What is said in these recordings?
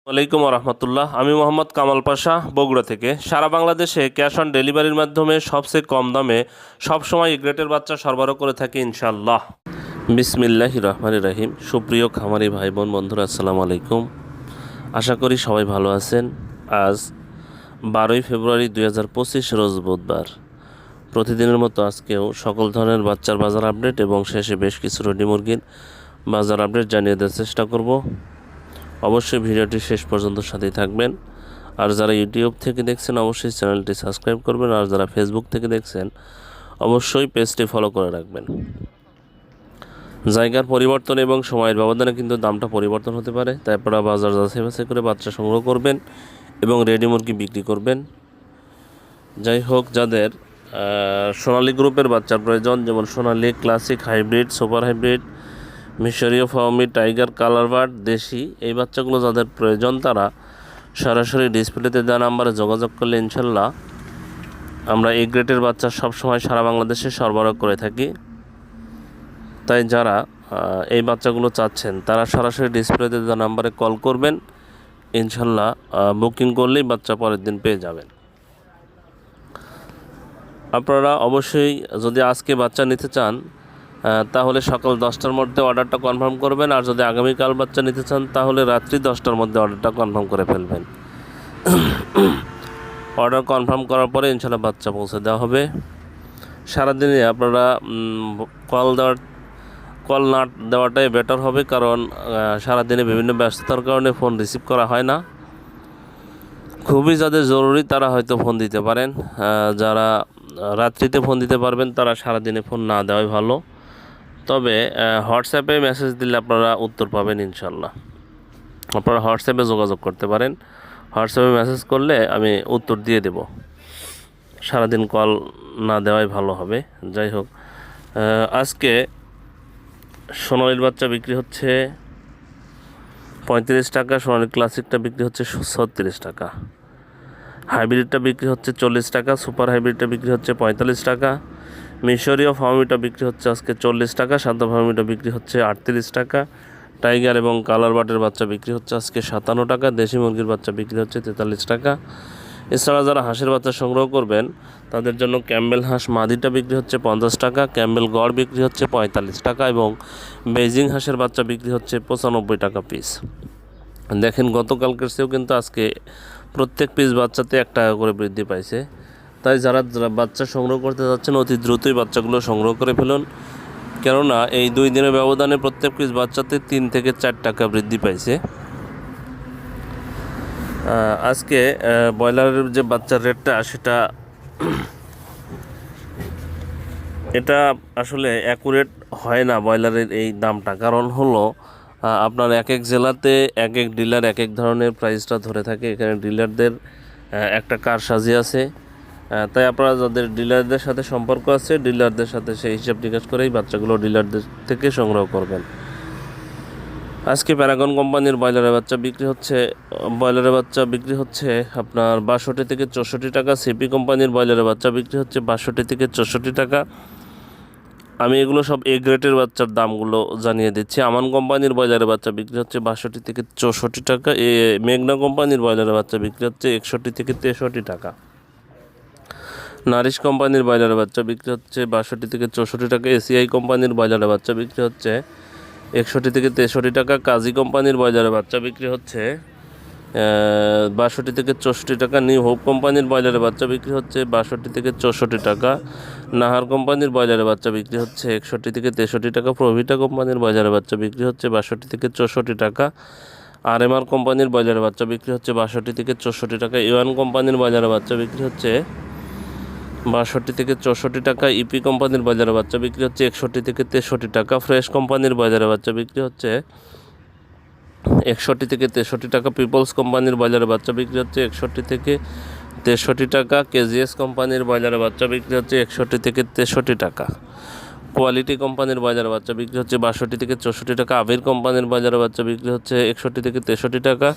ওয়ালাইকুম রহমতুল্লাহ। আমি মোহাম্মদ কামাল পাশা, বগুড়া থেকে। সারা বাংলাদেশে ক্যাশ অন ডেলিভারির মাধ্যমে সবচেয়ে কম দামে সবসময় এ গ্রেটের বাচ্চা সরবরাহ করে থাকি ইনশাআল্লাহ। বিসমিল্লাহির রহমানির রহিম। সুপ্রিয় খামারি ভাই বোন বন্ধুরা, আসসালামু আলাইকুম। আশা করি সবাই ভালো আছেন। আজ 12ই ফেব্রুয়ারি 2025 রোজ বুধবার। প্রতিদিনের মতো আজকেও সকল ধরনের বাচ্চার বাজার আপডেট এবং শেষে বেশ কিছু রেডি মুরগির বাজার আপডেট জানিয়ে দেওয়ার চেষ্টা করব। অবশ্যই ভিডিওটি শেষ পর্যন্ত সাথেই থাকবেন। আর যারা ইউটিউব থেকে দেখছেন অবশ্যই চ্যানেলটি সাবস্ক্রাইব করবেন, আর যারা ফেসবুক থেকে দেখছেন অবশ্যই পেজটি ফলো করে রাখবেন। জায়গার পরিবর্তন এবং সময়ের ব্যবধানে কিন্তু দামটা পরিবর্তন হতে পারে, তাই আপনারা বাজার যাচাই বাছাই করে বাচ্চা সংগ্রহ করবেন এবং রেডি মুরগি বিক্রি করবেন। যাই হোক, যাদের সোনালী গ্রুপের বাচ্চার প্রয়োজন, যেমন সোনালী, ক্লাসিক, হাইব্রিড, সুপার হাইব্রিড, মিশরীয় ফার্মি, টাইগার, কালারবার্ড, দেশি, এই বাচ্চাগুলো যাদের প্রয়োজন তারা সরাসরি ডিসপ্লেতে দেওয়া নাম্বারে যোগাযোগ করলে ইনশাল্লাহ আমরা এই গ্রেটের বাচ্চা সবসময় সারা বাংলাদেশে সরবরাহ করে থাকি। তাই যারা এই বাচ্চাগুলো চাচ্ছেন তারা সরাসরি ডিসপ্লেতে দেওয়া নাম্বারে কল করবেন, ইনশাল্লাহ বুকিং করলেই বাচ্চা পরের দিন পেয়ে যাবেন। আপনারা অবশ্যই যদি আজকে বাচ্চা নিতে চান তাহলে সকাল 10টার মধ্যে অর্ডারটা কনফার্ম করবেন, আর যদি আগামীকাল বাচ্চা নিতে চান তাহলে রাত্রি 10টার মধ্যে অর্ডারটা কনফার্ম করে ফেলবেন। অর্ডার কনফার্ম করার পরে ইনশাল্লাহ বাচ্চা পৌঁছে দেওয়া হবে। সারাদিনে আপনারা কল না দেওয়াটাই বেটার হবে, কারণ সারাদিনে বিভিন্ন ব্যস্ততার কারণে ফোন রিসিভ করা হয় না। খুবই যাদের জরুরি তারা হয়তো ফোন দিতে পারেন, যারা রাত্রিতে ফোন দিতে পারবেন তারা সারাদিনে ফোন না দেওয়াই ভালো। তবে হোয়াটসঅ্যাপে মেসেজ দিলে আপনারা উত্তর পাবেন ইনশাল্লাহ। আপনারা হোয়াটসঅ্যাপে যোগাযোগ করতে পারেন, হোয়াটসঅ্যাপে মেসেজ করলে আমি উত্তর দিয়ে দেব। সারাদিন কল না দেওয়াই ভালো হবে। যাই হোক, আজকে সোনালীর বাচ্চা বিক্রি হচ্ছে 35 টাকা, সোনালী ক্লাসিকটা বিক্রি হচ্ছে 36 টাকা, হাইব্রিডটা বিক্রি হচ্ছে 40 টাকা, সুপার হাইব্রিডটা বিক্রি হচ্ছে 45 টাকা, মিশরীয় ফার্মিটা বিক্রি হচ্ছে আজকে 40 টাকা, সাদা ফার্মিটা বিক্রি হচ্ছে 38 টাকা, টাইগার এবং কালার বাটের বাচ্চা বিক্রি হচ্ছে আজকে 57 টাকা, দেশি মুরগির বাচ্চা বিক্রি হচ্ছে 43 টাকা। এছাড়া যারা হাঁসের বাচ্চা সংগ্রহ করবেন তাদের জন্য ক্যাম্বেল হাঁস মাদিটা বিক্রি হচ্ছে 50 টাকা, ক্যাম্বেল গড় বিক্রি হচ্ছে 45 টাকা এবং বেজিং হাঁসের বাচ্চা বিক্রি হচ্ছে 95 টাকা পিস। দেখেন, গতকালকের চেয়েও কিন্তু আজকে প্রত্যেক পিস বাচ্চাতে 1 টাকা করে বৃদ্ধি পাইছে। তাই যারা বাচ্চা সংগ্রহ করতে যাচ্ছেন অতি দ্রুতই বাচ্চাগুলো সংগ্রহ করে ফেলুন, কেননা এই 2 দিনের ব্যবধানে প্রত্যেক পিস বাচ্চাতে 3 থেকে 4 টাকা বৃদ্ধি পাইছে। আজকে ব্রয়লারের যে বাচ্চার রেটটা সেটা এটা আসলে অ্যাকুরেট হয় না ব্রয়লারের এই দামটা, কারণ হলো আপনার এক এক জেলাতে এক এক ডিলার এক এক ধরনের প্রাইসটা ধরে থাকে। এখানে ডিলারদের একটা কারসাজি আছে, তাই আপনারা যাদের ডিলারদের সাথে সম্পর্ক আছে ডিলারদের সাথে সেই হিসাব নিকাশ করেই বাচ্চাগুলো ডিলারদের থেকে সংগ্রহ করবেন। আজকে প্যারাগন কোম্পানির ব্রয়লারের বাচ্চা বিক্রি হচ্ছে আপনার 62 থেকে 64 টাকা, সিপি কোম্পানির ব্রয়লারের বাচ্চা বিক্রি হচ্ছে 62 থেকে 64 টাকা। আমি এগুলো সব এ গ্রেটের বাচ্চার দামগুলো জানিয়ে দিচ্ছি। আমান কোম্পানির ব্রয়লারের বাচ্চা বিক্রি হচ্ছে 62 থেকে 64 টাকা, মেঘনা কোম্পানির ব্রয়লারের বাচ্চা বিক্রি হচ্ছে 61 থেকে 63 টাকা, নারিশ কোম্পানির ব্রয়লারের বাচ্চা বিক্রি হচ্ছে 62 থেকে 64 টাকা, এসিআই কোম্পানির ব্রয়লারের বাচ্চা বিক্রি হচ্ছে 61 থেকে 63 টাকা, কাজী কোম্পানির ব্রয়লারের বাচ্চা বিক্রি হচ্ছে 62 থেকে 64 টাকা, নিউ হোপ কোম্পানির ব্রয়লারের বাচ্চা বিক্রি হচ্ছে 62 থেকে 64 টাকা, নাহার কোম্পানির ব্রয়লারের বাচ্চা বিক্রি হচ্ছে 61 থেকে 63 টাকা, প্রভিটা কোম্পানির ব্রয়লারের বাচ্চা বিক্রি হচ্ছে 62 থেকে 64 টাকা, আরএমআর কোম্পানির ব্রয়লারের বাচ্চা বিক্রি হচ্ছে 62 থেকে 64 টাকা, ইওয়ান কোম্পানির ব্রয়লারের বাচ্চা বিক্রি হচ্ছে 62 থেকে 64 টাকা, ইপি কোম্পানির ব্রয়লারের বাচ্চা বিক্রি হচ্ছে 61 থেকে 63 টাকা, ফ্রেশ কোম্পানির ব্রয়লারের বাচ্চা বিক্রি হচ্ছে 61 থেকে 63 টাকা, পিপলস কোম্পানির ব্রয়লারের বাচ্চা বিক্রি হচ্ছে 61 থেকে 63 টাকা, কেজিএস কোম্পানির ব্রয়লারের বাচ্চা বিক্রি হচ্ছে 61 থেকে 63 টাকা, কোয়ালিটি কোম্পানির ব্রয়লারের বাচ্চা বিক্রি হচ্ছে 62 থেকে 64 টাকা, আবির কোম্পানির ব্রয়লারের বাচ্চা বিক্রি হচ্ছে 61 থেকে 63 টাকা,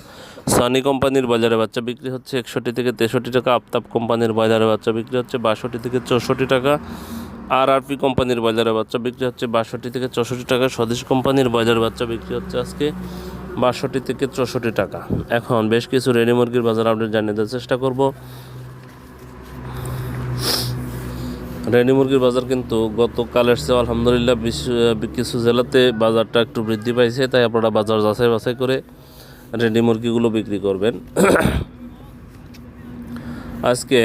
সানি কোম্পানির ব্রয়লারের বাচ্চা বিক্রি হচ্ছে 61 থেকে 63 টাকা, আফতাব কোম্পানির ব্রয়লারের বাচ্চা বিক্রি হচ্ছে 62 থেকে 64 টাকা, আরআরপি কোম্পানির ব্রয়লারের বাচ্চা বিক্রি হচ্ছে 62 থেকে 64 টাকা, স্বদেশ কোম্পানির ব্রয়লারের বাচ্চা বিক্রি হচ্ছে আজকে 62 থেকে 64 টাকা। এখন বেশ কিছু রেডি মুরগির বাজার আপডেট জানিয়ে দেওয়ার চেষ্টা করব। রেডি মুরগির বাজার কিন্তু গতকালের চেয়ে আলহামদুলিল্লাহ কিছু জেলাতে বাজারটা একটু বৃদ্ধি পাইছে, তাই আপনারা বাজার যাচাই বাছাই করে রেডি মুরগিগুলো বিক্রি করবেন। আজকে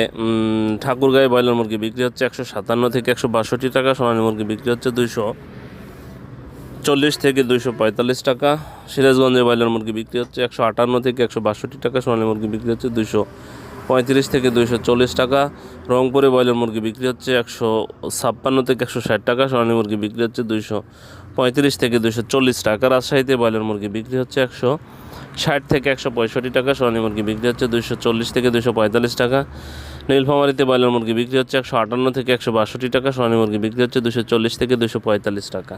ঠাকুরগাঁয়ে ব্রয়লার মুরগি বিক্রি হচ্ছে 157 থেকে 162 টাকা, সোনালী মুরগি বিক্রি হচ্ছে 240 থেকে 245 টাকা। সিরাজগঞ্জে ব্রয়লার মুরগি বিক্রি হচ্ছে 158 থেকে 162 টাকা, সোনালী মুরগি বিক্রি হচ্ছে 235 থেকে 240 টাকা। রংপুরে ব্রয়লার মুরগি বিক্রি হচ্ছে 156 থেকে 160 টাকা, সোনালী মুরগি বিক্রি হচ্ছে 235 থেকে 240 টাকা। রাজশাহীতে ব্রয়লার মুরগি বিক্রি হচ্ছে 160 থেকে 165 টাকা, সোনালী মুরগি বিক্রি হচ্ছে 240 থেকে 245 টাকা। নীলফামারীতে ব্রয়লার মুরগি বিক্রি হচ্ছে 158 থেকে 162 টাকা, সোনালী মুরগি বিক্রি হচ্ছে 240 থেকে 245 টাকা।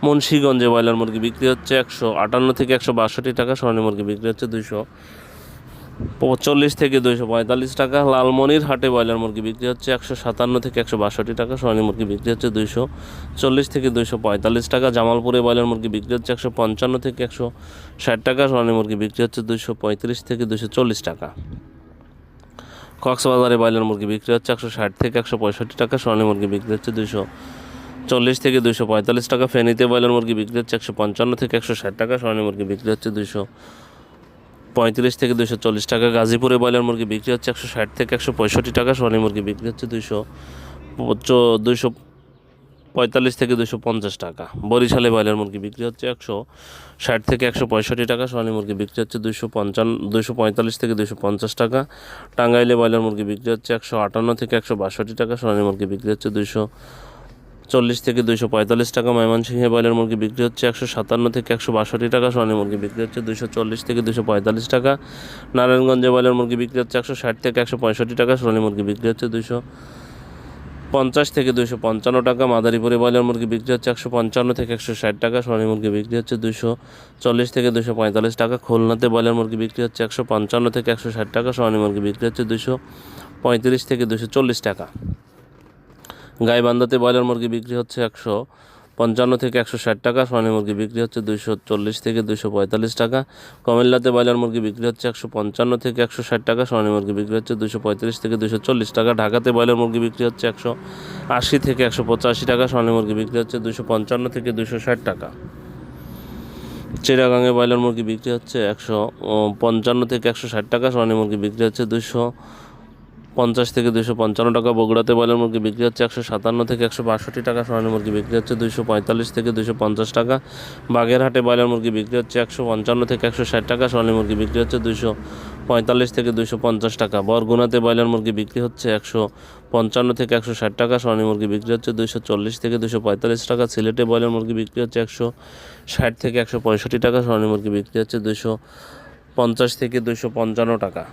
মুন্সিগঞ্জে ব্রয়লার মুরগি বিক্রি হচ্ছে 158 থেকে 162 টাকা, সোনালী মুরগি বিক্রি হচ্ছে 240 থেকে 245 টাকা। লালমনিরহাটে ব্রয়লার মুরগি বিক্রি হচ্ছে 157 থেকে 162 টাকা, সোনালী মুরগি বিক্রি হচ্ছে 240 থেকে 245 টাকা। জামালপুরে ব্রয়লার মুরগি বিক্রি হচ্ছে 155 থেকে 160 টাকা, সোনালী মুরগি বিক্রি হচ্ছে 235 থেকে 240 টাকা। কক্সবাজারে ব্রয়লার মুরগি বিক্রি হচ্ছে 160 থেকে 165 টাকা, সোনালী মুরগি বিক্রি হচ্ছে 240 থেকে 245 টাকা। ফেনীতে ব্রয়লার মুরগি বিক্রি হচ্ছে 155 থেকে 160 টাকা, সোনালী মুরগি বিক্রি হচ্ছে 235 থেকে 240 টাকা। গাজীপুরে ব্রয়লার মুরগি বিক্রি হচ্ছে 160 থেকে 165 টাকা, সোনালী মুরগি বিক্রি হচ্ছে 245 থেকে 250 টাকা। বরিশালে ব্রয়লার মুরগি বিক্রি হচ্ছে 160 থেকে 165 টাকা, সোনালী মুরগি বিক্রি হচ্ছে 245 থেকে 250 টাকা। টাঙ্গাইলে ব্রয়লার মুরগি বিক্রি হচ্ছে 158 থেকে 162 টাকা, সোনালী মুরগি বিক্রি হচ্ছে 240 থেকে 245 টাকা। ময়মনসিংহে ব্রয়লার মুরগি বিক্রি হচ্ছে 157 থেকে 162 টাকা, সোনালী মুরগি বিক্রি হচ্ছে 240 থেকে 245 টাকা। নারায়ণগঞ্জে ব্রয়লার মুরগি বিক্রি হচ্ছে 160 থেকে 165 টাকা, সোনালী মুরগি বিক্রি হচ্ছে 250 থেকে 255 টাকা। মাদারীপুরে ব্রয়লার মুরগি বিক্রি হচ্ছে 155 থেকে 160 টাকা, সোনালী মুরগি বিক্রি হচ্ছে 240 থেকে 245 টাকা। খুলনাতে ব্রয়লার মুরগি বিক্রি হচ্ছে 155 থেকে 160 টাকা, সোনালী মুরগি বিক্রি হচ্ছে 235 থেকে 240 টাকা। গাইবান্ধাতে ব্রয়লার মুরগি বিক্রি হচ্ছে 155 থেকে 160 টাকা, সোনালী মুরগি বিক্রি হচ্ছে 240 থেকে 245 টাকা। কুমিল্লাতে ব্রয়লার মুরগি বিক্রি হচ্ছে 155 থেকে 160 টাকা, সোনালী মুরগি বিক্রি হচ্ছে 235 থেকে 240 টাকা। ঢাকাতে ব্রয়লার মুরগি বিক্রি হচ্ছে 180 থেকে 185 টাকা, সোনালী মুরগি বিক্রি হচ্ছে 255 থেকে 260 টাকা। চিটাগাংয়ে ব্রয়লার মুরগি বিক্রি হচ্ছে 155 থেকে 160 টাকা, সোনালী মুরগি বিক্রি হচ্ছে 250 থেকে 255 টাকা। বগুড়াতে ব্রয়লার মুরগি বিক্রি হচ্ছে 157 থেকে 162 টাকা, সোনালী মুরগি বিক্রি হচ্ছে 245 থেকে 250 টাকা। বাগেরহাটে ব্রয়লার মুরগি বিক্রি হচ্ছে 155 থেকে 160 টাকা, সোনালী মুরগি বিক্রি হচ্ছে 245 থেকে 250 টাকা। বরগুনাতে ব্রয়লার মুরগি বিক্রি হচ্ছে 155 থেকে 160 টাকা, সোনালী মুরগি বিক্রি হচ্ছে 240 থেকে 245 টাকা। সিলেটে ব্রয়লার মুরগি বিক্রি হচ্ছে 160 থেকে 165 টাকা, সোনালী মুরগি বিক্রি হচ্ছে 250 থেকে 255 টাকা।